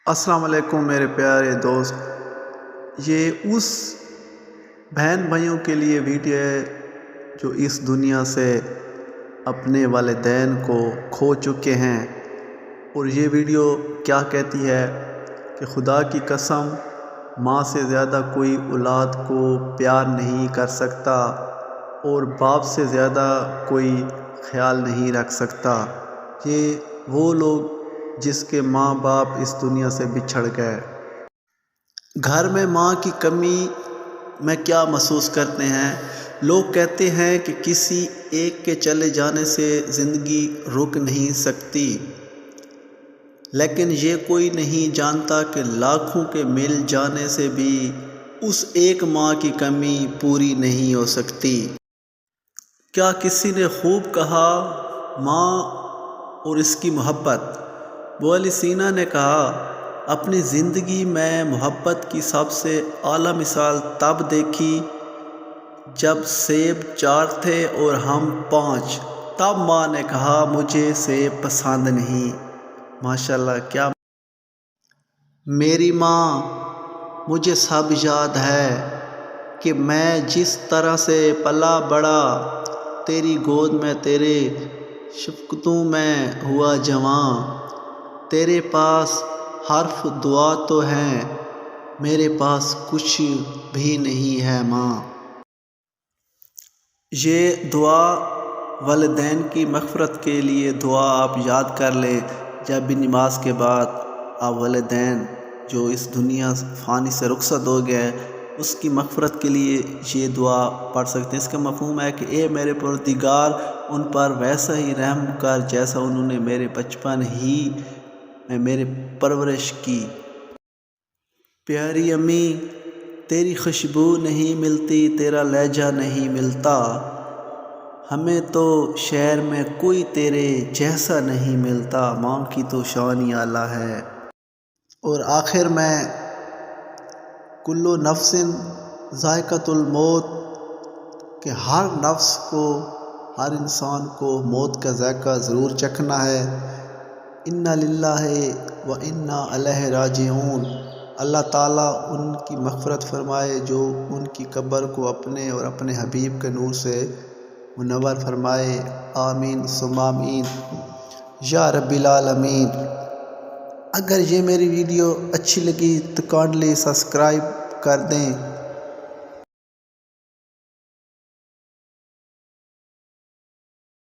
السلام علیکم میرے پیارے دوست، یہ اس بہن بھائیوں کے لیے ویڈیو ہے جو اس دنیا سے اپنے والدین کو کھو چکے ہیں۔ اور یہ ویڈیو کیا کہتی ہے کہ خدا کی قسم، ماں سے زیادہ کوئی اولاد کو پیار نہیں کر سکتا اور باپ سے زیادہ کوئی خیال نہیں رکھ سکتا۔ یہ وہ لوگ جس کے ماں باپ اس دنیا سے بچھڑ گئے۔ گھر میں ماں کی کمی میں کیا محسوس کرتے ہیں؟ لوگ کہتے ہیں کہ کسی ایک کے چلے جانے سے زندگی رک نہیں سکتی، لیکن یہ کوئی نہیں جانتا کہ لاکھوں کے مل جانے سے بھی اس ایک ماں کی کمی پوری نہیں ہو سکتی۔ کیا کسی نے خوب کہا، ماں اور اس کی محبت؟ ابو علی سینا نے کہا، اپنی زندگی میں محبت کی سب سے اعلیٰ مثال تب دیکھی جب سیب 4 تھے اور ہم 5۔ تب ماں نے کہا، مجھے سیب پسند نہیں۔ ماشاءاللہ، کیا میری ماں! مجھے سب یاد ہے کہ میں جس طرح سے پلا بڑا، تیری گود میں تیرے شفقتوں میں ہوا جواں۔ تیرے پاس حرف دعا تو ہے، میرے پاس کچھ بھی نہیں ہے ماں۔ یہ دعا والدین کی مغفرت کے لیے دعا آپ یاد کر لیں۔ جب بھی نماز کے بعد آپ والدین جو اس دنیا فانی سے رخصت ہو گئے اس کی مغفرت کے لیے یہ دعا پڑھ سکتے ہیں۔ اس کا مفہوم ہے کہ اے میرے پروردگار، ان پر ویسا ہی رحم کر جیسا انہوں نے میرے بچپن ہی میں میرے پرورش کی۔ پیاری امی، تیری خوشبو نہیں ملتی، تیرا لہجہ نہیں ملتا، ہمیں تو شہر میں کوئی تیرے جیسا نہیں ملتا۔ ماں کی تو شان ہی اعلیٰ ہے۔ اور آخر میں، کلو نفس ذائقۃ الموت، کہ ہر نفس کو، ہر انسان کو موت کا ذائقہ ضرور چکھنا ہے۔ انا للہ و انا الیہ راجعون۔ اللہ تعالیٰ ان کی مغفرت فرمائے جو ان کی قبر کو اپنے اور اپنے حبیب کے نور سے منور فرمائے۔ آمین ثم آمین یا رب العالمین۔ اگر یہ میری ویڈیو اچھی لگی تو کائنڈلی سبسکرائب کر دیں۔